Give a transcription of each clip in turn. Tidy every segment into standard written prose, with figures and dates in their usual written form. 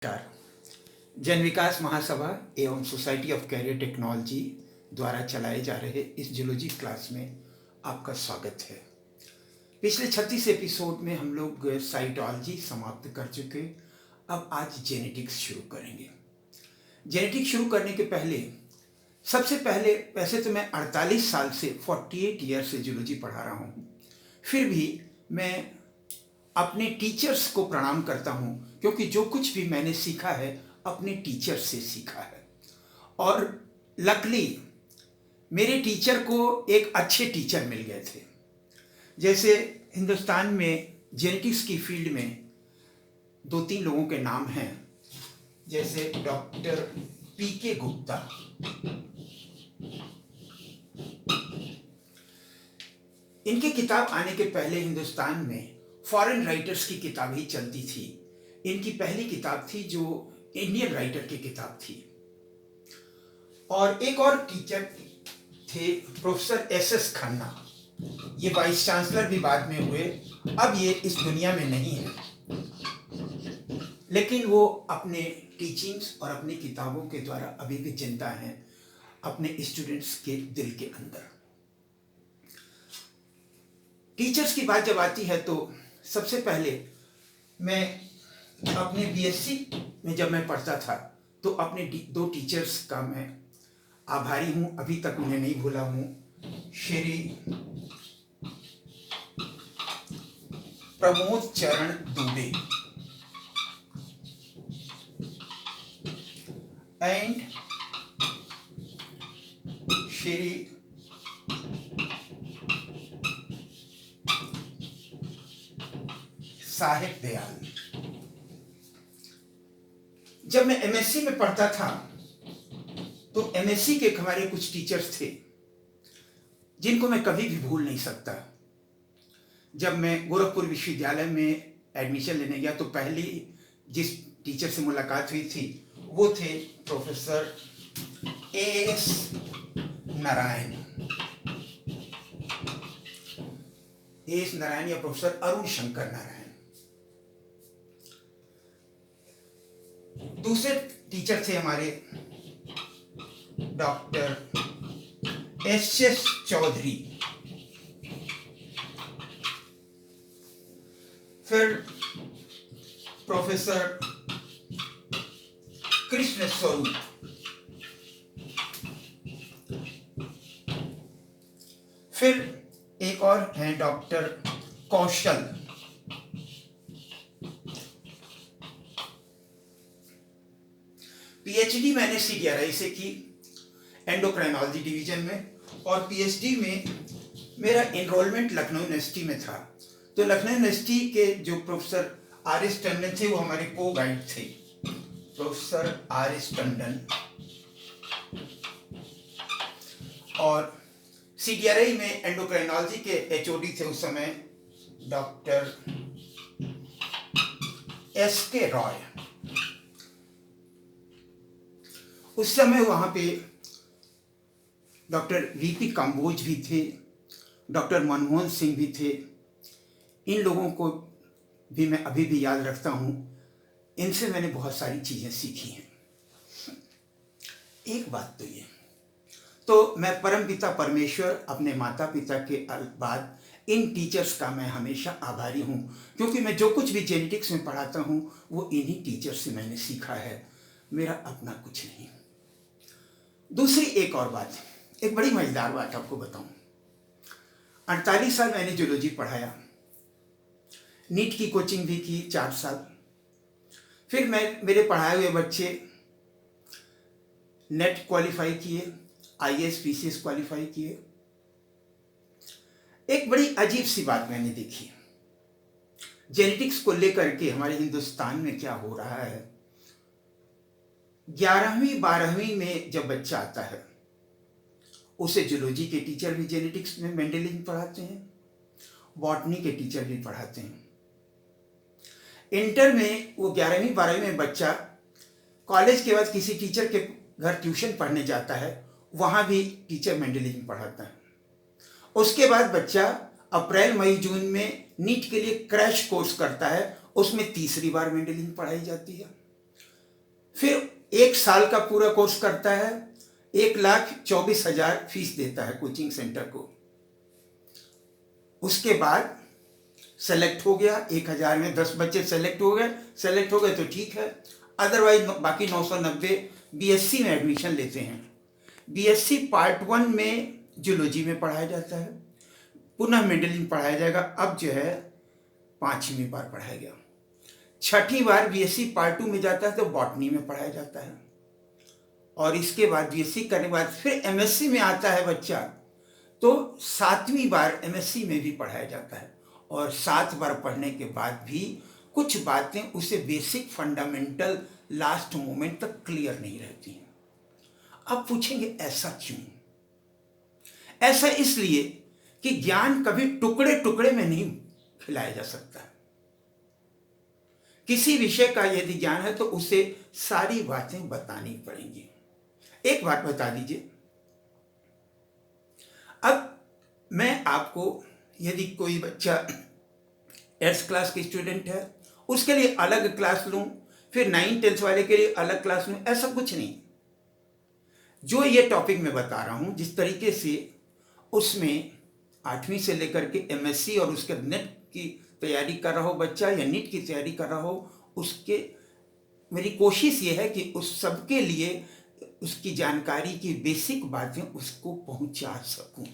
नमस्कार। जन विकास महासभा एवं सोसाइटी ऑफ कैरियर टेक्नोलॉजी द्वारा चलाए जा रहे इस जूलॉजी क्लास में आपका स्वागत है। पिछले 36 एपिसोड में हम लोग साइटोलॉजी समाप्त कर चुके। अब आज जेनेटिक्स शुरू करेंगे। जेनेटिक्स शुरू करने के पहले सबसे पहले वैसे तो मैं 48 साल से 48 ईयर से जूलॉजी पढ़ा रहा हूँ, फिर भी मैं अपने टीचर्स को प्रणाम करता हूँ, क्योंकि जो कुछ भी मैंने सीखा है अपने टीचर से सीखा है। और लकली मेरे टीचर को एक अच्छे टीचर मिल गए थे। जैसे हिंदुस्तान में जेनेटिक्स की फील्ड में 2-3 लोगों के नाम हैं, जैसे डॉक्टर पीके गुप्ता, इनकी किताब आने के पहले हिंदुस्तान में फॉरेन राइटर्स की किताब ही चलती थी। इनकी पहली किताब थी जो इंडियन राइटर की किताब थी। और एक और टीचर थे प्रोफेसर एस खन्ना, ये वाइस चांसलर भी बाद में हुए, अब ये इस दुनिया में नहीं है, लेकिन वो अपने टीचिंग्स और अपनी किताबों के द्वारा अभी भी जिंदा हैं अपने स्टूडेंट्स के दिल के अंदर। टीचर्स की बात जब आती है तो सबसे पहले मैं अपने बीएससी में जब मैं पढ़ता था तो अपने 2 टीचर्स का मैं आभारी हूँ, अभी तक उन्हें नहीं भूला हूँ। श्री प्रमोद चरण दुबे एंड श्री साहिब दयाल। जब मैं एमएससी में पढ़ता था तो एमएससी के हमारे कुछ टीचर्स थे जिनको मैं कभी भी भूल नहीं सकता। जब मैं गोरखपुर विश्वविद्यालय में एडमिशन लेने गया तो पहली जिस टीचर से मुलाकात हुई थी वो थे professor as Narayan. As Narayan या प्रोफेसर अरुण शंकर नारायण। दूसरे टीचर थे हमारे डॉक्टर एस चौधरी। फिर प्रोफेसर कृष्ण स्वरूप। फिर एक और हैं डॉक्टर कौशल। पीएचडी मैंने सीडीआरआई से की एंडोक्राइनोलॉजी डिवीजन में, और पीएचडी में मेरा एनरोलमेंट लखनऊ यूनिवर्सिटी में था। तो लखनऊ यूनिवर्सिटी के जो प्रोफेसर आर एस टंडन थे वो हमारे को गाइड थे, प्रोफेसर आर एस टंडन। और सीडीआरआई में एंडोक्राइनोलॉजी के एचओडी थे उस समय डॉक्टर एस के रॉय। उस समय वहाँ पे डॉक्टर वीपी काम्बोज भी थे, डॉक्टर मनमोहन सिंह भी थे। इन लोगों को भी मैं अभी भी याद रखता हूँ, इनसे मैंने बहुत सारी चीज़ें सीखी हैं। एक बात तो ये, तो मैं परमपिता परमेश्वर अपने माता पिता के बाद इन टीचर्स का मैं हमेशा आभारी हूँ, क्योंकि मैं जो कुछ भी जेनेटिक्स में पढ़ाता हूँ वो इन्हीं टीचर्स से मैंने सीखा है, मेरा अपना कुछ नहीं। दूसरी एक और बात, एक बड़ी मजेदार बात आपको बताऊं। 48 साल मैंने जूलॉजी पढ़ाया, नीट की कोचिंग भी की 4 साल। फिर मेरे पढ़ाए हुए बच्चे नेट क्वालिफाई किए, आईएएस पीसीएस क्वालिफाई किए। एक बड़ी अजीब सी बात मैंने देखी, जेनेटिक्स को लेकर के हमारे हिंदुस्तान में क्या हो रहा है। 11वीं 12वीं में जब बच्चा आता है उसे जूलॉजी के टीचर भी जेनेटिक्स में मेंडेलिज्म पढ़ाते हैं, बॉटनी के टीचर भी पढ़ाते हैं। इंटर में वो 11वीं 12वीं में बच्चा कॉलेज के बाद किसी टीचर के घर ट्यूशन पढ़ने जाता है, वहाँ भी टीचर मेंडेलिज्म पढ़ाता है। उसके बाद बच्चा अप्रैल मई जून में नीट के लिए क्रैश कोर्स करता है, उसमें तीसरी बार मेंडेलिज्म पढ़ाई जाती है। फिर 1 साल का पूरा कोर्स करता है, 1,24,000 फीस देता है कोचिंग सेंटर को। उसके बाद सेलेक्ट हो गया, 1,000 में 10 बच्चे सेलेक्ट हो गए तो ठीक है, अदरवाइज बाकी 990 बीएससी में एडमिशन लेते हैं। बीएससी पार्ट 1 में जूलॉजी में पढ़ाया जाता है, पुनः मेंडेलियन पढ़ाया जाएगा, अब जो है 5वीं बार पढ़ाया गया। 6ठी बार बीएससी पार्ट 2 में जाता है तो बॉटनी में पढ़ाया जाता है, और इसके बाद बीएससी करने के बाद फिर एमएससी में आता है बच्चा, तो 7वीं बार एमएससी में भी पढ़ाया जाता है, और 7 बार पढ़ने के बाद भी कुछ बातें उसे बेसिक फंडामेंटल लास्ट मोमेंट तक क्लियर नहीं रहती हैं। अब पूछेंगे ऐसा क्यों? ऐसा इसलिए कि ज्ञान कभी टुकड़े टुकड़े में नहीं खिलाया जा सकता। किसी विषय का यदि ज्ञान है तो उसे सारी बातें बतानी पड़ेंगी। एक बात बता दीजिए, अब मैं आपको, यदि कोई बच्चा 8th क्लास के स्टूडेंट है उसके लिए अलग क्लास लूं, फिर 9th 10th वाले के लिए अलग क्लास लूं, ऐसा कुछ नहीं। जो ये टॉपिक मैं बता रहा हूं, जिस तरीके से उसमें 8वीं से लेकर के एमएससी और उसके नेट की तैयारी कर रहा हो बच्चा या नीट की तैयारी कर रहा हो, उसके मेरी कोशिश ये है कि उस सबके लिए उसकी जानकारी की बेसिक बातें उसको पहुंचा सकूं।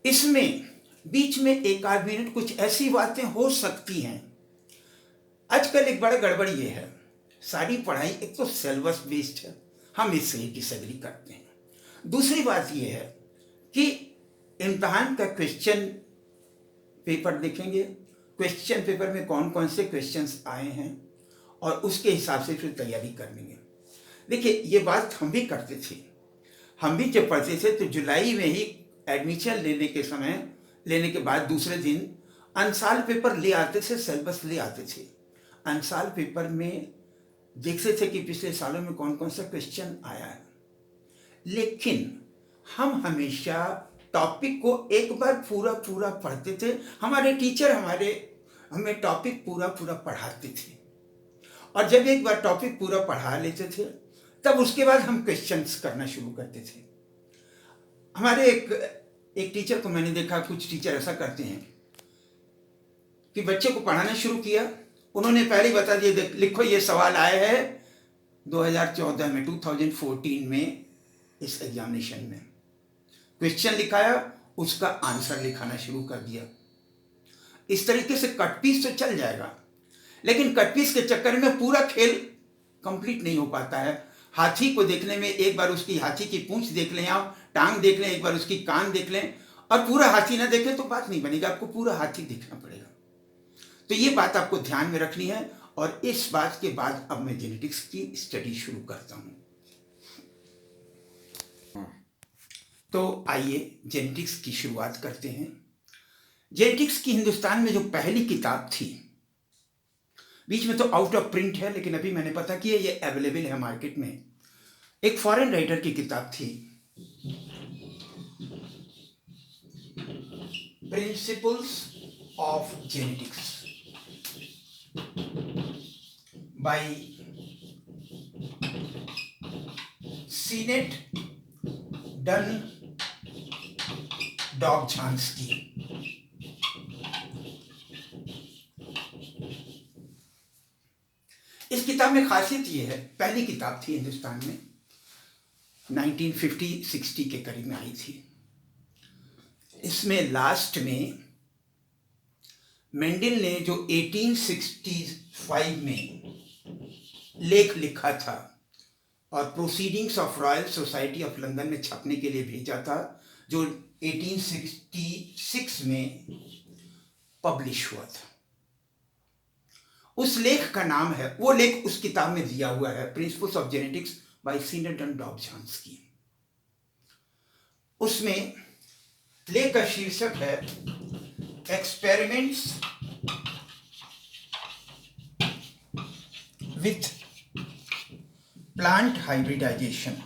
इसमें बीच में 1 आध मिनट कुछ ऐसी बातें हो सकती हैं। आजकल एक बड़ा गड़बड़ ये है, सारी पढ़ाई एक तो सिलेबस बेस्ड है, हम इससे ही डिसएग्री करते हैं। दूसरी बात यह है कि इम्तहान का क्वेश्चन पेपर देखेंगे, क्वेश्चन पेपर में कौन कौन से क्वेश्चंस आए हैं और उसके हिसाब से फिर तैयारी करनी है। देखिए, ये बात हम भी करते थे, हम भी जब पढ़ते थे तो जुलाई में ही एडमिशन लेने के बाद दूसरे दिन अनसाल पेपर ले आते थे, सिलेबस ले आते थे। अनसाल पेपर में देखते थे कि पिछले सालों में कौन कौन सा क्वेश्चन आया है, लेकिन हम हमेशा टॉपिक को एक बार पूरा पढ़ते थे। हमारे टीचर हमें टॉपिक पूरा पढ़ाते थे, और जब एक बार टॉपिक पूरा पढ़ा लेते थे तब उसके बाद हम क्वेश्चंस करना शुरू करते थे। हमारे एक टीचर को मैंने देखा, कुछ टीचर ऐसा करते हैं कि बच्चे को पढ़ाना शुरू किया, उन्होंने पहले ही बता दिया, लिखो ये सवाल आए हैं 2014 में, 2014 में इस एग्जामिनेशन में। क्वेश्चन लिखाया, उसका आंसर लिखाना शुरू कर दिया। इस तरीके से कट पीस तो चल जाएगा, लेकिन कट पीस के चक्कर में पूरा खेल कंप्लीट नहीं हो पाता है। हाथी को देखने में एक बार उसकी हाथी की पूंछ देख लें, आप टांग देख लें, एक बार उसकी कान देख लें, और पूरा हाथी ना देखें तो बात नहीं बनेगा, आपको पूरा हाथी देखना पड़ेगा। तो ये बात आपको ध्यान में रखनी है, और इस बात के बाद अब मैं जेनेटिक्स की स्टडी शुरू करता हूं। तो आइए जेनेटिक्स की शुरुआत करते हैं। जेनेटिक्स की हिंदुस्तान में जो पहली किताब थी, बीच में तो आउट ऑफ प्रिंट है, लेकिन अभी मैंने पता किया ये अवेलेबल है मार्केट में, एक फॉरेन राइटर की किताब थी, principles of genetics by Sinnott Dunn Dobzhansky. इस किताब में खासियत ये है, पहली किताब थी हिंदुस्तान में, 1950-60 के करीब में आई थी। इसमें लास्ट में मेंडल ने जो 1865 में लेख लिखा था और proceedings of royal society of London में छपने के लिए भेजा था, जो 1866 में पब्लिश हुआ था, उस लेख का नाम है, वो लेख उस किताब में दिया हुआ है, principles of genetics by Sinnott and Dobzhansky. उसमें लेख का शीर्षक है एक्सपेरिमेंट्स विथ प्लांट हाइब्रिडाइजेशन।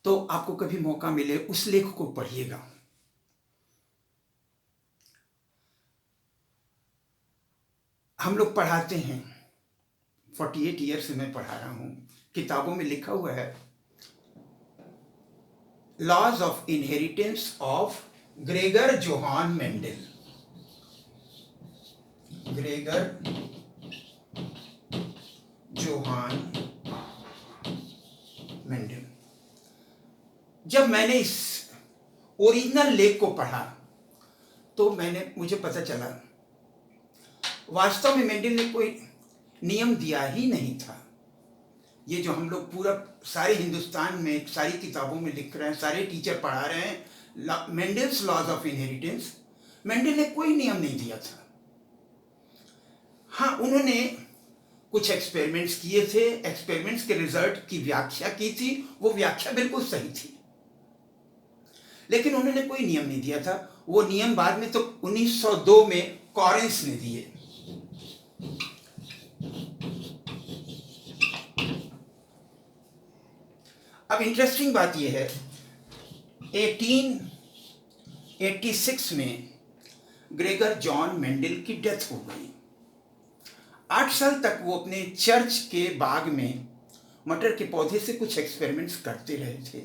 तो आपको कभी मौका मिले उस लेख को पढ़िएगा। हम लोग पढ़ाते हैं, 48 ईयर से मैं पढ़ा रहा हूँ, किताबों में लिखा हुआ है laws of inheritance of Gregor Johann Mendel. Gregor Johann Mendel. जब मैंने इस ओरिजिनल लेख को पढ़ा तो मुझे पता चला वास्तव में मेंडल ने कोई नियम दिया ही नहीं था। ये जो हम लोग पूरा सारे हिंदुस्तान में सारी किताबों में लिख रहे हैं, सारे टीचर पढ़ा रहे हैं Mendel's laws of inheritance, Mendel ने कोई नियम नहीं दिया था। हाँ, उन्होंने कुछ एक्सपेरिमेंट्स किए थे, एक्सपेरिमेंट्स के रिजल्ट की व्याख्या की थी, वो व्याख्या बिल्कुल सही थी, लेकिन उन्होंने कोई नियम नहीं दिया था। वो नियम बाद में तो 1902 में कॉरेंस ने दिए। अब इंटरेस्टिंग बात यह है, 1886 में ग्रेगर जॉन मेंडल की डेथ हो गई। 8 साल तक वो अपने चर्च के बाग में मटर के पौधे से कुछ एक्सपेरिमेंट्स करते रहे थे,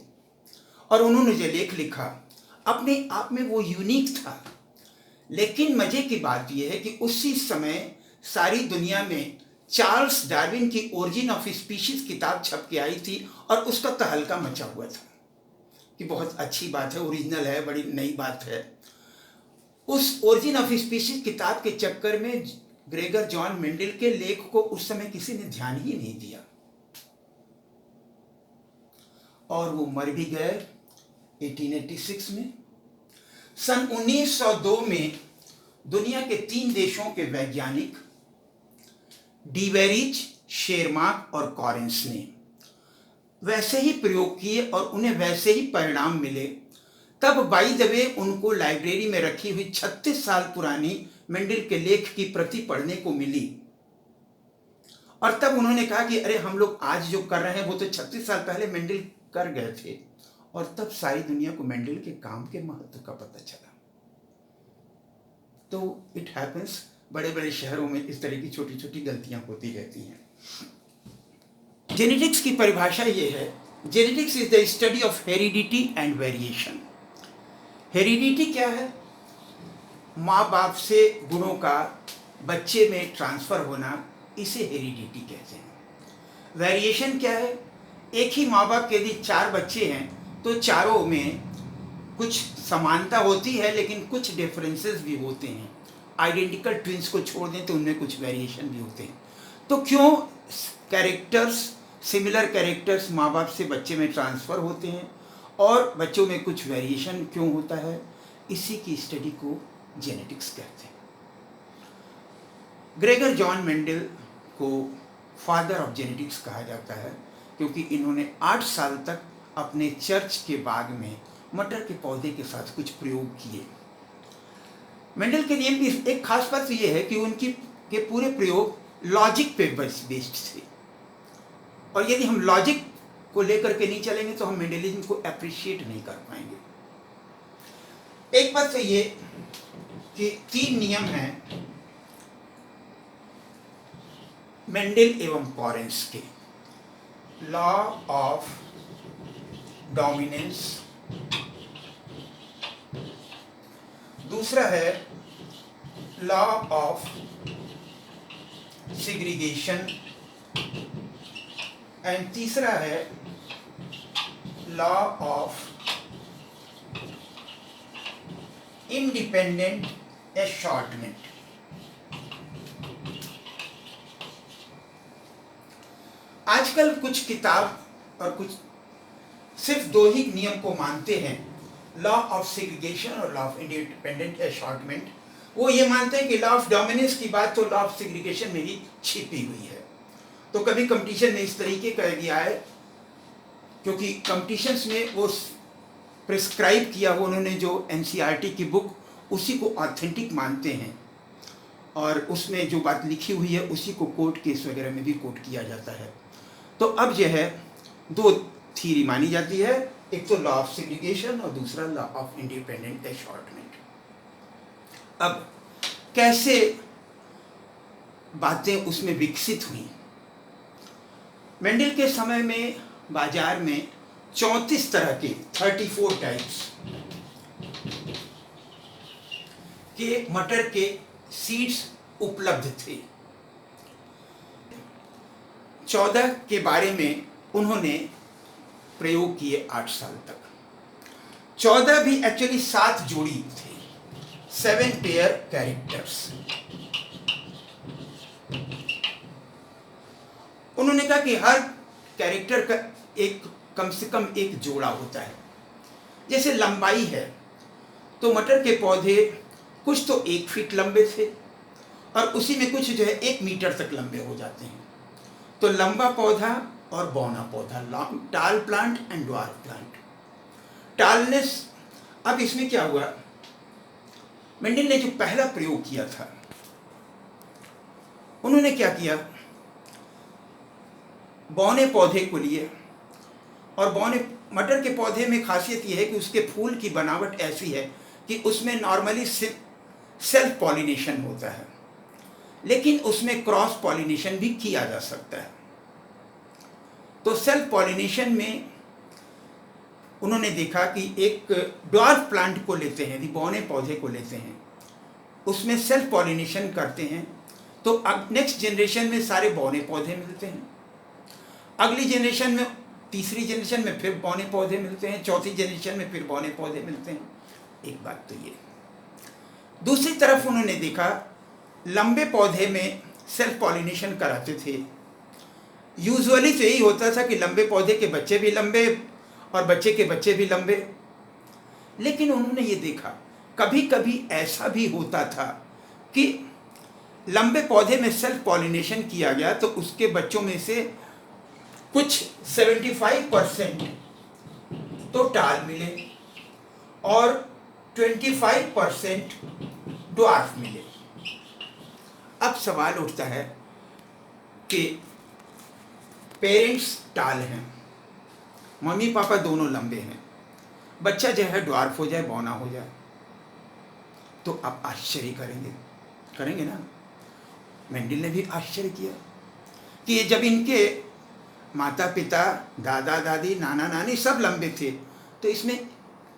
और उन्होंने जो लेख लिखा अपने आप में वो यूनिक था। लेकिन मजे की बात यह है कि उसी समय सारी दुनिया में चार्ल्स डार्विन की ओरिजिन ऑफ स्पीशीज किताब छप के आई थी, और उसका तहलका मचा हुआ था कि बहुत अच्छी बात है, ओरिजिनल है, बड़ी नई बात है। उस ओरिजिन ऑफ स्पीशीज किताब के चक्कर में ग्रेगर जॉन मेंडल के लेख को उस समय किसी ने ध्यान ही नहीं दिया, और वो मर भी गए 1886 में। सन 1902 में दुनिया के 3 देशों के वैज्ञानिक डीवेरिच, शेरमार्क और कॉरेंस ने वैसे ही प्रयोग किए और उन्हें वैसे ही परिणाम मिले। तब बाय द वे उनको लाइब्रेरी में रखी हुई 36 साल पुरानी मेंडल के लेख की प्रति पढ़ने को मिली, और तब उन्होंने कहा कि अरे हम लोग आज जो कर रहे हैं वो तो 36 साल पहले मेंडल कर गए थे। और तब सारी दुनिया को मेंडल के काम के महत्व का पता चला। तो इट हैपेंस, बड़े बड़े शहरों में इस तरह की छोटी छोटी गलतियां होती रहती हैं। जेनेटिक्स की परिभाषा ये है, genetics is the study of heredity and variation. Heredity क्या है? माँ बाप से गुणों का बच्चे में ट्रांसफर होना, इसे हेरिडिटी कहते हैं। वेरिएशन क्या है? एक ही माँ बाप के यदि 4 बच्चे हैं तो चारों में कुछ समानता होती है, लेकिन कुछ डिफरेंसेस भी होते हैं। आइडेंटिकल ट्विंस को छोड़ दें तो उनमें कुछ वेरिएशन भी होते हैं। तो क्यों कैरेक्टर्स, सिमिलर कैरेक्टर्स माँ बाप से बच्चे में ट्रांसफ़र होते हैं और बच्चों में कुछ वेरिएशन क्यों होता है, इसी की स्टडी को जेनेटिक्स कहते हैं। ग्रेगर जॉन मेंडल को फादर ऑफ जेनेटिक्स कहा जाता है, क्योंकि इन्होंने 8 साल तक अपने चर्च के बाग में मटर के पौधे के साथ कुछ प्रयोग किए। मेंडल के नियम की एक खास बात यह है कि उनकी के पूरे प्रयोग लॉजिक पे बेस्ड थे, और यदि हम लॉजिक को लेकर के नहीं चलेंगे तो हम मेंडलिज्म को अप्रिशिएट नहीं कर पाएंगे। एक बात तो ये कि 3 नियम हैं मेंडल एवं कॉरेंस के। लॉ ऑफ डोमिनेंस, दूसरा है लॉ ऑफ सेग्रीगेशन, एंड तीसरा है लॉ ऑफ इंडिपेंडेंट एशॉर्टमेंट। आजकल कुछ किताब और कुछ सिर्फ 2 ही नियम को मानते हैं, लॉ ऑफ सेग्रीगेशन और लॉ ऑफ इंडिपेंडेंट एशॉर्टमेंट। वो ये मानते हैं कि लॉ ऑफ डोमिनेंस की बात तो लॉ ऑफ सेग्रीगेशन में ही छिपी हुई है। तो कभी कंपटीशन में इस तरीके का गया है, क्योंकि कंपटीशंस में वो प्रिस्क्राइब किया वो उन्होंने जो एनसीईआरटी की बुक, उसी को ऑथेंटिक मानते हैं, और उसमें जो बात लिखी हुई है उसी को कोर्ट केस वगैरह में भी कोर्ट किया जाता है। तो अब जो है 2 थीरी मानी जाती है, एक तो लॉ ऑफ सेग्रीगेशन और दूसरा लॉ ऑफ इंडिपेंडेंट अशॉर्टमेंट। अब कैसे बातें उसमें विकसित हुई? मेंडल के समय में बाजार में 34 तरह के 34 टाइप्स के मटर के सीड्स उपलब्ध थे। 14 के बारे में उन्होंने प्रयोग किए 8 साल तक। 14 भी एक्चुअली 7 जोड़ी थे, 7 पेयर कैरेक्टर्स। उन्होंने कहा कि हर कैरेक्टर का एक कम से कम एक जोड़ा होता है। जैसे लंबाई है तो मटर के पौधे कुछ तो 1 फीट लंबे थे और उसी में कुछ जो है 1 मीटर तक लंबे हो जाते हैं। तो लंबा पौधा और बौना पौधा, टाल प्लांट एंड ड्वार्फ प्लांट। टालनेस, अब इसमें क्या हुआ, मेंडल ने जो पहला प्रयोग किया था, उन्होंने क्या किया, बौने पौधे को लिए, और बौने मटर के पौधे में खासियत यह है कि उसके फूल की बनावट ऐसी है कि उसमें नॉर्मली सेल्फ पॉलिनेशन होता है, लेकिन उसमें क्रॉस पॉलिनेशन भी किया जा सकता है। तो सेल्फ पॉलिनेशन में उन्होंने देखा कि एक ड्वार्फ प्लांट को लेते हैं, बौने पौधे को लेते हैं, उसमें सेल्फ पॉलिनेशन करते हैं, तो अब नेक्स्ट जनरेशन में सारे बौने पौधे मिलते हैं, अगली जनरेशन में, तीसरी जनरेशन में फिर बौने पौधे मिलते हैं, चौथी जनरेशन में फिर बौने पौधे मिलते हैं। एक बात तो ये। दूसरी तरफ उन्होंने देखा लंबे पौधे में सेल्फ पॉलिनेशन कराते थे। यूजुअली तो यही होता था कि लंबे पौधे के बच्चे भी लंबे और बच्चे के बच्चे भी लंबे, लेकिन उन्होंने ये देखा कभी कभी ऐसा भी होता था कि लंबे पौधे में सेल्फ पॉलिनेशन किया गया तो उसके बच्चों में से कुछ 75% तो टाल मिले और 25% ड्वार्फ मिले। अब सवाल उठता है कि पेरेंट्स टाल हैं, मम्मी पापा दोनों लंबे हैं, बच्चा जो है ड्वार्फ हो जाए, बौना हो जाए, तो आप आश्चर्य करेंगे ना। मेंडल ने भी आश्चर्य किया कि ये जब इनके माता पिता, दादा दादी, नाना नानी सब लंबे थे, तो इसमें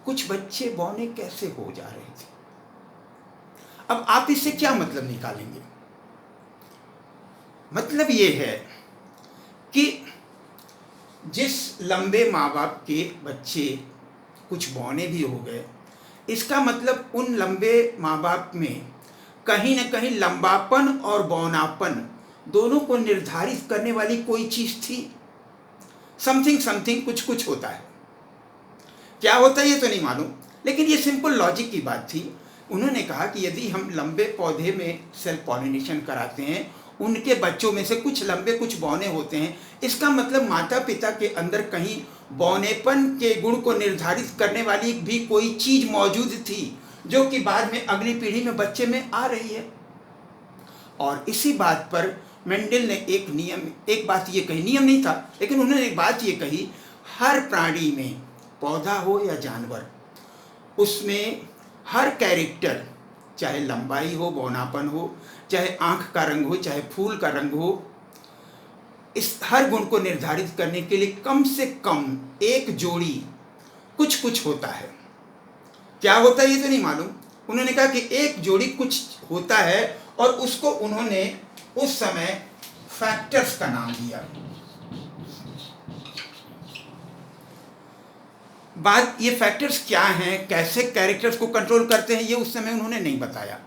कुछ बच्चे बौने कैसे हो जा रहे थे। अब आप इससे क्या मतलब निकालेंगे? मतलब ये है कि जिस लंबे माँ बाप के बच्चे कुछ बौने भी हो गए, इसका मतलब उन लंबे माँ बाप में कहीं न कहीं लंबापन और बौनापन दोनों को निर्धारित करने वाली कोई चीज़ थी। समथिंग कुछ होता है, क्या होता है ये तो नहीं मालूम, लेकिन ये सिंपल लॉजिक की बात थी। उन्होंने कहा कि यदि हम लंबे पौधे में सेल्फ पॉलिनेशन कराते हैं, उनके बच्चों में से कुछ लंबे कुछ बौने होते हैं, इसका मतलब माता पिता के अंदर कहीं बौनेपन के गुण को निर्धारित करने वाली भी कोई चीज़ मौजूद थी, जो कि बाद में अगली पीढ़ी में बच्चे में आ रही है। और इसी बात पर मेंडल ने एक बात ये कही, नियम नहीं था, लेकिन उन्होंने एक बात ये कही, हर प्राणी में, पौधा हो या जानवर, उसमें हर कैरेक्टर, चाहे लंबाई हो, बौनापन हो, चाहे आँख का रंग हो, चाहे फूल का रंग हो, इस हर गुण को निर्धारित करने के लिए कम से कम एक जोड़ी कुछ होता है। क्या होता है ये तो नहीं मालूम। उन्होंने कहा कि एक जोड़ी कुछ होता है और उसको उन्होंने उस समय फैक्टर्स का नाम दिया। बात ये फैक्टर्स क्या हैं, कैसे कैरेक्टर्स को कंट्रोल करते हैं, ये उस समय उन्होंने नहीं बताया,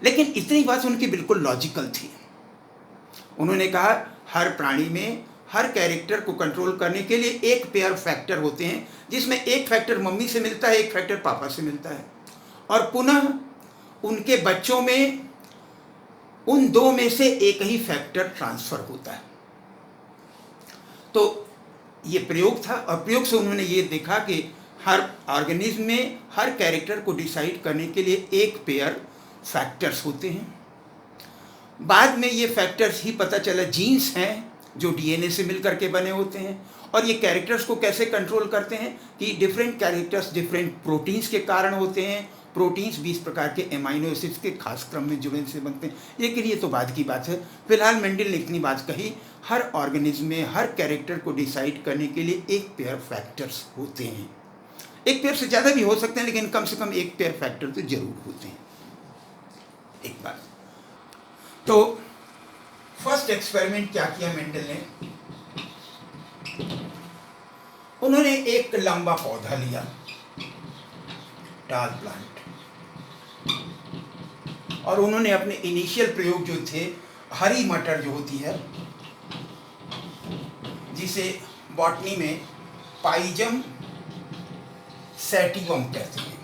लेकिन इतनी बात उनकी बिल्कुल लॉजिकल थी। उन्होंने कहा हर प्राणी में हर कैरेक्टर को कंट्रोल करने के लिए एक पेयर फैक्टर होते हैं, जिसमें एक फैक्टर मम्मी से मिलता है, एक फैक्टर पापा से मिलता है, और पुनः उनके बच्चों में उन दो में से एक ही फैक्टर ट्रांसफर होता है। तो ये प्रयोग था, और प्रयोग से उन्होंने ये देखा कि हर ऑर्गेनिज्म में हर कैरेक्टर को डिसाइड करने के लिए एक पेयर फैक्टर्स होते हैं। बाद में ये फैक्टर्स ही पता चला जीन्स हैं जो डीएनए से मिलकर के बने होते हैं, और ये कैरेक्टर्स को कैसे कंट्रोल करते हैं कि डिफरेंट कैरेक्टर्स डिफरेंट प्रोटीन्स के कारण होते हैं। प्रोटीन्स 20 प्रकार के एमाइनो एसिड्स के खास क्रम में जुड़ने से बनते हैं, लेकिन ये तो बाद की बात है। फिलहाल मेंडल ने इतनी बात कही, हर ऑर्गेनिज्म में हर कैरेक्टर को डिसाइड करने के लिए एक पेयर फैक्टर्स होते हैं। एक पेयर से ज़्यादा भी हो सकते हैं, लेकिन कम से कम एक पेयर फैक्टर तो जरूर होते हैं। एक बात तो फर्स्ट एक्सपेरिमेंट क्या किया मेंडल ने, उन्होंने एक लंबा पौधा लिया, टाल प्लांट, और उन्होंने अपने इनिशियल प्रयोग जो थे, हरी मटर जो होती है, जिसे बॉटनी में पाइजम सैटिवम कहते हैं,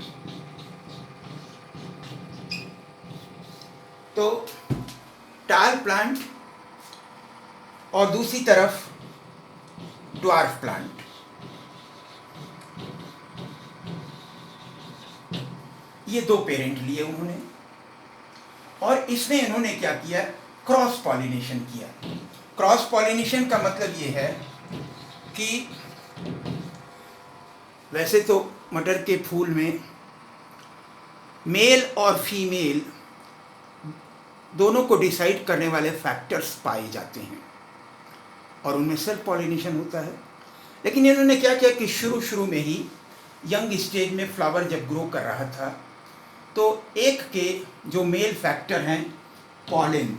तो टाल प्लांट और दूसरी तरफ ड्वार्फ प्लांट, ये दो पेरेंट लिए उन्होंने, और इसमें इन्होंने क्या किया, क्रॉस पॉलिनेशन किया। क्रॉस पॉलिनेशन का मतलब ये है कि वैसे तो मटर के फूल में मेल और फीमेल दोनों को डिसाइड करने वाले फैक्टर्स पाए जाते हैं और उनमें सेल्फ पॉलिनेशन होता है। लेकिन इन्होंने क्या किया कि शुरू में ही यंग स्टेज में फ्लावर जब ग्रो कर रहा था, तो एक के जो मेल फैक्टर हैं पॉलिन,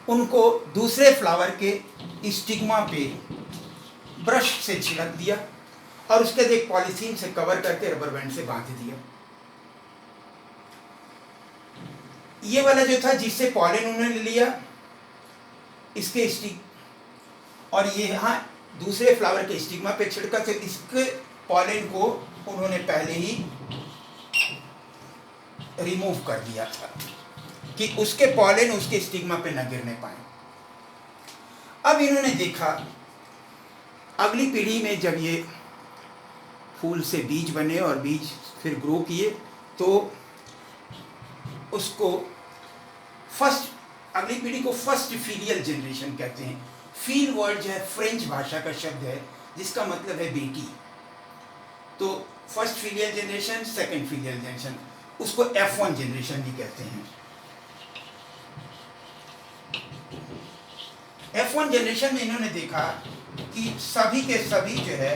उनको दूसरे फ्लावर के स्टिग्मा पे ब्रश से छिड़क दिया और उसके एक पॉलीथीन से कवर करके रबर बैंड से बांध दिया। ये वाला जो था जिससे पॉलिन उन्होंने लिया, इसके स्टिक, और ये यहाँ दूसरे फ्लावर के स्टिग्मा पे छिड़का, तो इसके पॉलिन को उन्होंने पहले ही रिमूव कर दिया था कि उसके पॉलिन उसके स्टिग्मा पे न गिरने पाए। अब इन्होंने देखा अगली पीढ़ी में जब ये फूल से बीज बने और बीज फिर ग्रो किए, तो उसको अगली पीढ़ी को फर्स्ट फीलियल जनरेशन कहते हैं। फील वर्ड जो है फ्रेंच भाषा का शब्द है जिसका मतलब है बेटी। तो first filial generation, second filial generation, उसको F1 जनरेशन भी कहते हैं। F1 जनरेशन में इन्होंने देखा कि सभी के सभी जो है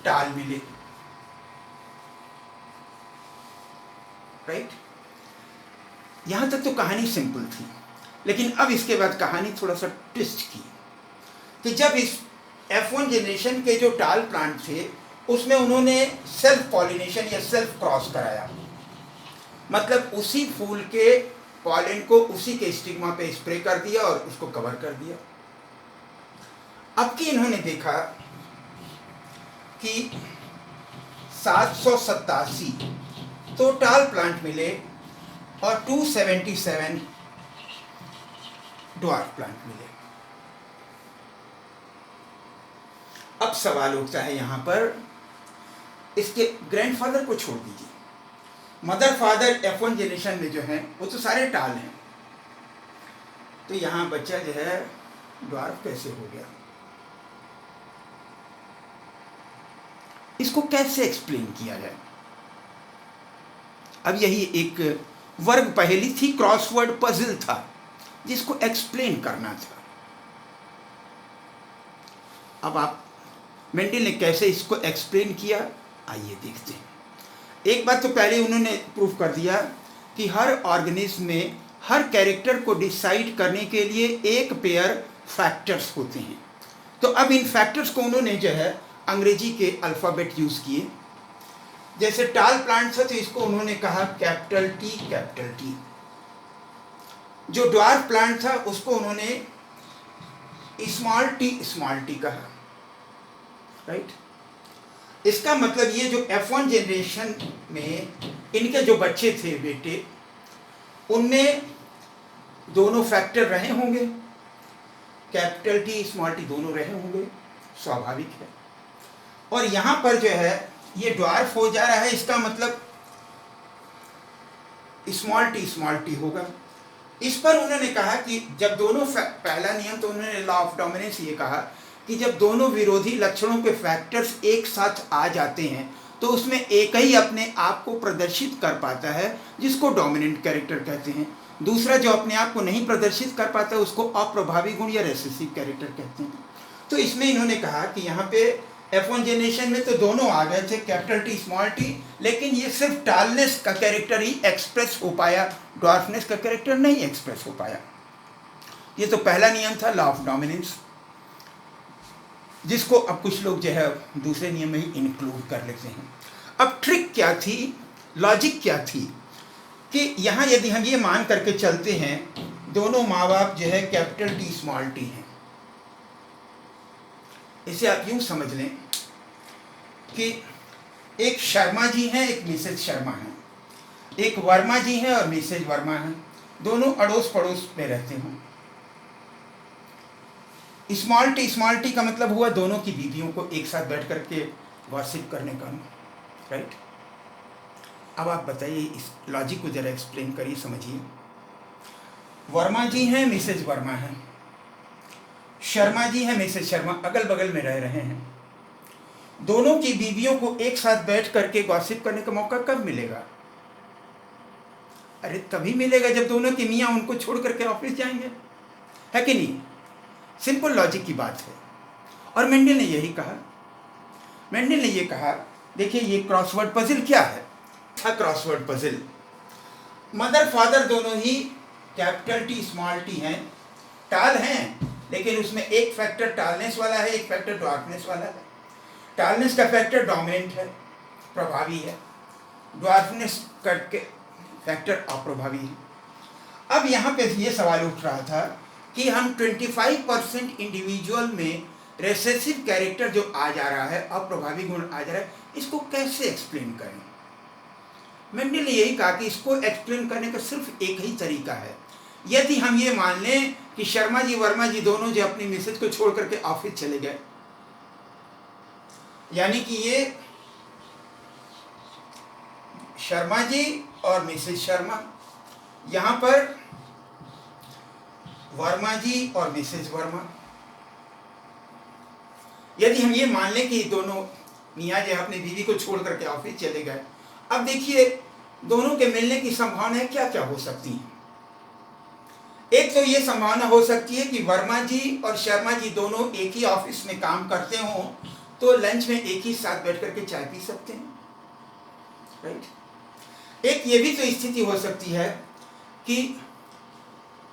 टाल मिले, राइट। यहां तक तो कहानी सिंपल थी, लेकिन अब इसके बाद कहानी थोड़ा सा ट्विस्ट की कि जब इस F1 जनरेशन के जो टाल प्लांट थे उसमें उन्होंने सेल्फ पॉलिनेशन या सेल्फ क्रॉस कराया, मतलब उसी फूल के पॉलिन को उसी के स्टिग्मा पे स्प्रे कर दिया और उसको कवर कर दिया। अब की इन्होंने देखा कि 787 तो टाल प्लांट मिले और 277 ड्वार्फ प्लांट मिले। अब सवाल उठता है यहाँ पर, इसके ग्रैंडफादर को छोड़ दीजिए, मदर फादर F1 जनरेशन में जो है वो तो सारे टाल हैं, तो यहाँ बच्चा जो है ड्वार्फ कैसे हो गया? इसको कैसे एक्सप्लेन किया जाए? अब यही एक वर्ग पहेली थी, क्रॉसवर्ड पजल था जिसको एक्सप्लेन करना था। अब आप मेंडल ने कैसे इसको एक्सप्लेन किया, आइए देखते हैं। एक बात तो पहले उन्होंने प्रूफ कर दिया कि हर ऑर्गेनिज्म में हर कैरेक्टर को डिसाइड करने के लिए एक पेयर फैक्टर्स होते हैं। तो अब इन फैक्टर्स को उन्होंने जो है अंग्रेजी के अल्फ़ाबेट यूज़ किए। जैसे टाल प्लांट था तो इसको उन्होंने कहा कैपिटल टी। जो ड्वार्फ प्लांट था उसको उन्होंने स्मॉल टी कहा, राइट। इसका मतलब ये जो F1 जनरेशन में इनके जो बच्चे थे बेटे, उनमें दोनों फैक्टर रहे होंगे, कैपिटल टी स्मॉल टी दोनों रहे होंगे, स्वाभाविक है। और यहाँ पर जो है ये ड्वार्फ हो जा रहा है, इसका मतलब स्मॉल टी होगा। इस पर उन्होंने कहा कि जब दोनों पहला नियम तो उन्होंने लॉ ऑफ डोमिनेंस ये कहा कि जब दोनों विरोधी लक्षणों के फैक्टर्स एक साथ आ जाते हैं तो उसमें एक ही अपने आप को प्रदर्शित कर पाता है, जिसको डोमिनेंट कैरेक्टर कहते हैं। दूसरा जो अपने आप को नहीं प्रदर्शित कर पाता है उसको अप्रभावी गुण या रेसेसिव कैरेक्टर कहते हैं। तो इसमें इन्होंने कहा कि यहाँ पे F1 जनरेशन में तो दोनों आ गए थे, कैपिटल टी स्मॉल टी, लेकिन ये सिर्फ टालनेस का कैरेक्टर ही एक्सप्रेस हो पाया, ड्वार्फनेस का कैरेक्टर नहीं एक्सप्रेस हो पाया। ये तो पहला नियम था लॉ ऑफ डोमिनेंस, जिसको अब कुछ लोग जो है दूसरे नियम में ही इंक्लूड कर लेते हैं। अब ट्रिक क्या थी, लॉजिक क्या थी कि यहाँ यदि हम ये मान करके चलते हैं दोनों माँ बाप जो है कैपिटल टी स्मॉल टी हैं, इसे आप यूं समझ लें कि एक शर्मा जी हैं, एक मिसेज शर्मा हैं, एक वर्मा जी हैं और मिसेज वर्मा हैं, दोनों अड़ोस पड़ोस में रहते हों। स्मॉल टी का मतलब हुआ दोनों की बीवियों को एक साथ बैठ करके गॉसिप करने का, राइट। अब आप बताइए, इस लॉजिक को जरा एक्सप्लेन करिए, समझिए। वर्मा जी हैं, मिसेज वर्मा हैं, शर्मा जी हैं, मिसेज शर्मा अगल बगल में रह रहे हैं। दोनों की बीवियों को एक साथ बैठ करके गॉसिप करने का मौका कब मिलेगा? अरे तभी मिलेगा जब दोनों की मियाँ उनको छोड़ करके ऑफिस जाएंगे, है कि नहीं? सिंपल लॉजिक की बात है। और मेंडल ने यही कहा, मेंडल ने ये कहा, देखिए ये क्रॉसवर्ड पजल क्या है, था क्रॉसवर्ड पजल। मदर फादर दोनों ही कैपिटल टी स्मॉल टी हैं, टाल हैं, लेकिन उसमें एक फैक्टर टालनेस वाला है, एक फैक्टर ड्वार्फनेस वाला है। टालनेस का फैक्टर डोमिनेंट है, प्रभावी है, ड्वार्फनेस करके फैक्टर अप्रभावी है। अब यहाँ पे ये सवाल उठ रहा था कि हम 25% इंडिविजुअल में रेसेसिव कैरेक्टर जो आ जा रहा है, अप्रभावी गुण आ जा रहा है, इसको कैसे एक्सप्लेन करें? मैंने यही कहा कि इसको एक्सप्लेन करने का सिर्फ एक ही तरीका है। यदि हम ये मान लें कि शर्मा जी वर्मा जी दोनों जो अपनी मिसेज को छोड़ करके ऑफिस चले गए, यानी कि ये शर्मा जी और मिसेज शर्मा, यहाँ पर वर्मा जी और मिसेज वर्मा, यदि हम ये मान लें कि दोनों मियाँ जो अपनी बीवी को छोड़ करके ऑफिस चले गए, अब देखिए दोनों के मिलने की संभावनाएं क्या क्या हो सकती हैं। एक तो ये संभावना हो सकती है कि वर्मा जी और शर्मा जी दोनों एक ही ऑफिस में काम करते हों, तो लंच में एक ही साथ बैठ करके चाय पी सकते हैं, राइट। एक ये भी तो स्थिति हो सकती है कि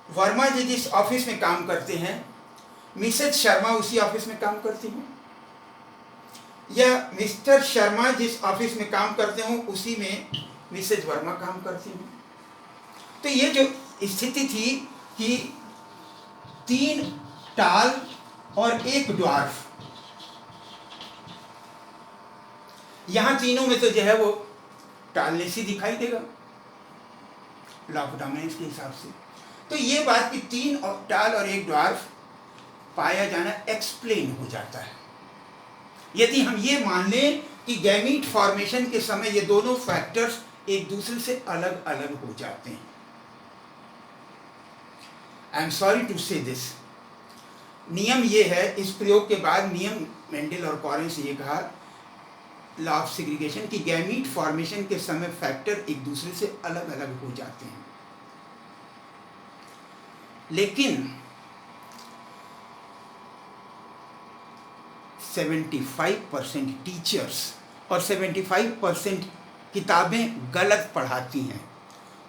वर्मा जी जिस ऑफिस में काम करते हैं, मिसेज शर्मा उसी ऑफिस में काम करती हैं, या मिस्टर शर्मा जिस ऑफिस में काम करते हों उसी में मिसेज वर्मा काम करती हैं। तो ये जो स्थिति थी कि 3 टाल और 1 ड्वार्फ, यहां तीनों में तो जो है वो टालनेस ही दिखाई देगा लॉ ऑफ डोमिनेंस के हिसाब से। तो ये बात कि 3 टाल और 1 ड्वार्फ पाया जाना एक्सप्लेन हो जाता है यदि हम ये मान लें कि गैमीट फॉर्मेशन के समय ये दोनों फैक्टर्स एक दूसरे से अलग अलग हो जाते हैं। आई एम सॉरी टू से दिस, नियम ये है, इस प्रयोग के बाद नियम मेंडल और कॉरेंस ये कहा लॉ ऑफ सेग्रीगेशन की गैमीट फॉर्मेशन के समय फैक्टर एक दूसरे से अलग अलग हो जाते हैं, लेकिन 75% टीचर्स और 75% किताबें गलत पढ़ाती हैं।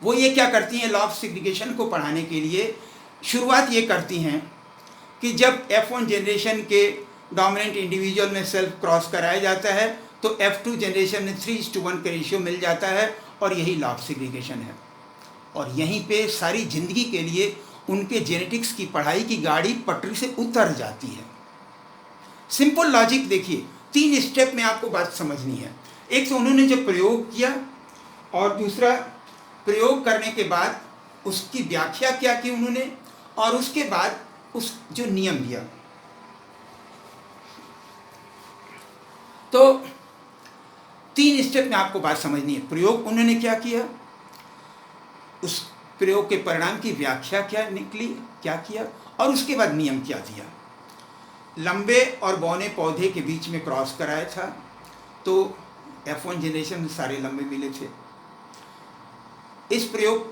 वो ये क्या करती हैं, लॉ ऑफ सेग्रीगेशन को पढ़ाने के लिए शुरुआत ये करती हैं कि जब F1 जनरेशन के डोमिनेंट इंडिविजुअल में सेल्फ क्रॉस कराया जाता है तो F2 जनरेशन में 3:1 का रेशियो मिल जाता है, और यही लॉ ऑफ सेग्रीगेशन है। और यहीं पे सारी जिंदगी के लिए उनके जेनेटिक्स की पढ़ाई की गाड़ी पटरी से उतर जाती है। सिंपल लॉजिक देखिए, 3 स्टेप में आपको बात समझनी है। एक तो उन्होंने जो प्रयोग किया, और दूसरा प्रयोग करने के बाद उसकी व्याख्या क्या की उन्होंने, और उसके बाद उस जो नियम दिया। तो 3 स्टेप में आपको बात समझनी है। प्रयोग उन्होंने क्या किया, उस प्रयोग के परिणाम की व्याख्या क्या निकली, क्या किया, और उसके बाद नियम क्या दिया। लंबे और बौने पौधे के बीच में क्रॉस कराया था, तो F1 जनरेशन में सारे लंबे मिले थे। इस प्रयोग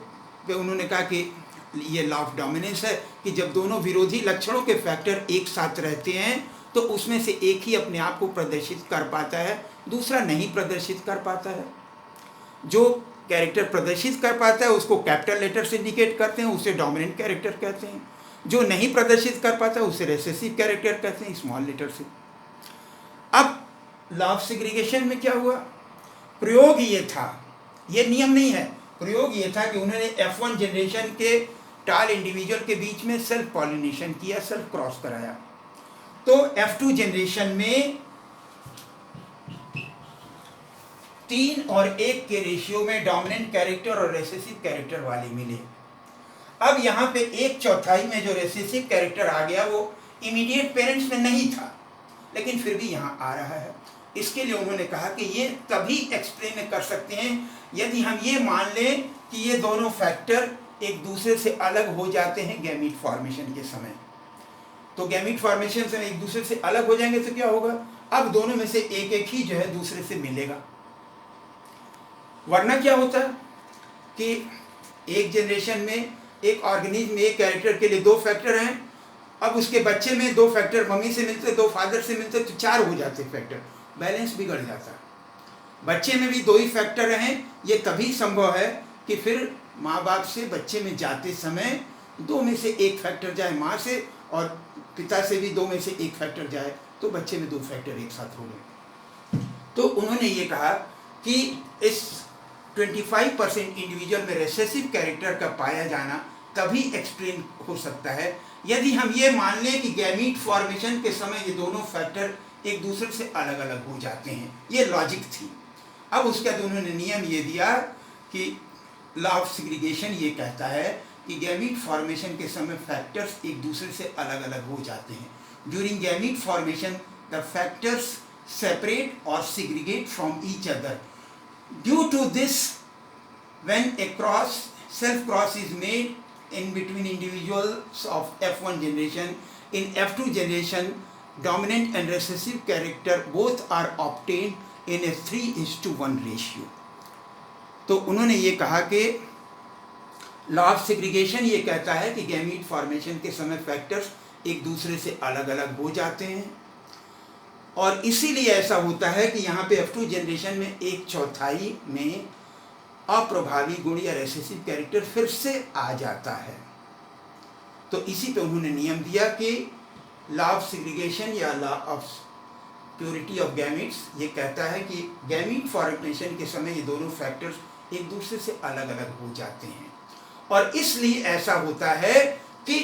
पे उन्होंने कहा कि ये लॉ ऑफ डोमिनेंस है कि जब दोनों विरोधी लक्षणों के फैक्टर एक साथ रहते हैं तो उसमें से एक ही अपने आप को प्रदर्शित कर पाता है, दूसरा नहीं प्रदर्शित कर पाता है। जो कैरेक्टर प्रदर्शित कर पाता है उसको कैपिटल लेटर से इंडिकेट करते हैं, उसे डोमिनेंट कैरेक्टर कहते हैं। जो नहीं प्रदर्शित कर पाता है उसे रिसेसिव कैरेक्टर कहते हैं, स्मॉल लेटर से। अब लॉ ऑफ सेग्रीगेशन में क्या हुआ, प्रयोग ये था, ये नियम नहीं है, प्रयोग ये था कि उन्होंने F1 जनरेशन के टाल इंडिविजुअल के बीच में सेल्फ पॉलिनेशन किया, सेल्फ क्रॉस कराया। तो F2 जनरेशन में 3 और 1 के रेशियो में डोमिनेंट कैरेक्टर और रेसेसिव कैरेक्टर वाले मिले। अब यहाँ पे 1/4 में जो रेसेसिव कैरेक्टर आ गया वो इमीडिएट पेरेंट्स में नहीं था, लेकिन फिर भी यहाँ आ रहा है। इसके लिए उन्होंने कहा कि ये तभी एक्सप्लेन कर सकते हैं यदि हम ये मान लें कि ये दोनों फैक्टर एक दूसरे से अलग हो जाते हैं गैमीट फॉर्मेशन के समय। तो गैमीट फॉर्मेशन से एक दूसरे से अलग हो जाएंगे तो क्या होगा, अब दोनों में से एक एक ही जो है दूसरे से मिलेगा। वरना क्या होता है कि एक जनरेशन में एक ऑर्गेनिज्म में एक कैरेक्टर के लिए 2 फैक्टर हैं, अब उसके बच्चे में 2 फैक्टर मम्मी से मिलते, 2 फादर से मिलते, तो 4 हो जाते फैक्टर, बैलेंस बिगड़ जाता। बच्चे में भी 2 ही फैक्टर हैं, ये तभी संभव है कि फिर माँ बाप से बच्चे में जाते समय 2 में से 1 फैक्टर जाए माँ से, और पिता से भी 2 में से 1 फैक्टर जाए, तो बच्चे में 2 फैक्टर एक साथ हो गए। तो उन्होंने ये कहा कि इस 25% इंडिविजुअल में रेसेसिव कैरेक्टर का पाया जाना तभी एक्सप्लेन हो सकता है यदि हम ये मान लें कि गैमीट फॉर्मेशन के समय ये दोनों फैक्टर एक दूसरे से अलग अलग हो जाते हैं। ये लॉजिक थी। अब उसके बाद उन्होंने नियम ये दिया कि लॉ ऑफ सेग्रीगेशन ये कहता है कि गैमीट फॉर्मेशन के समय फैक्टर्स एक दूसरे से अलग अलग हो जाते हैं। During gamete formation the factors separate और segregate from each other. Due to this, when a self cross is made in between individuals of F1 generation, in F2 generation, dominant and recessive character both are obtained in a 3:1 ratio. तो उन्होंने ये कहा कि law of segregation ये कहता है कि gamete formation के समय फैक्टर्स एक दूसरे से अलग अलग हो जाते हैं, और इसीलिए ऐसा होता है कि यहाँ पे F2 जनरेशन में 1/4 में अप्रभावी गुण या रेसेसिव कैरेक्टर फिर से आ जाता है। तो इसी पे उन्होंने नियम दिया कि लॉ ऑफ सेग्रीगेशन या law of purity of gametes ये कहता है कि गैमीट फॉर्मेशन के समय ये दोनों फैक्टर्स एक दूसरे से अलग अलग हो जाते हैं, और इसलिए ऐसा होता है कि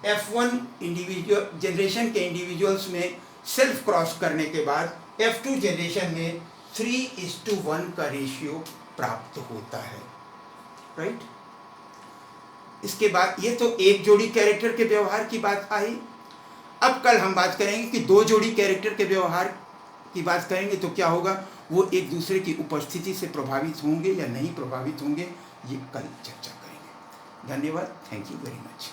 F1 इंडिविजुअल जनरेशन के इंडिविजुअल्स में सेल्फ क्रॉस करने के बाद F2 जनरेशन में 3:1 का रेशियो प्राप्त होता है, राइट। इसके बाद ये तो एक जोड़ी कैरेक्टर के व्यवहार की बात आई। अब कल हम बात करेंगे कि 2 जोड़ी कैरेक्टर के व्यवहार की बात करेंगे तो क्या होगा, वो एक दूसरे की उपस्थिति से प्रभावित होंगे या नहीं प्रभावित होंगे, ये कल चर्चा करेंगे। धन्यवाद, थैंक यू वेरी मच।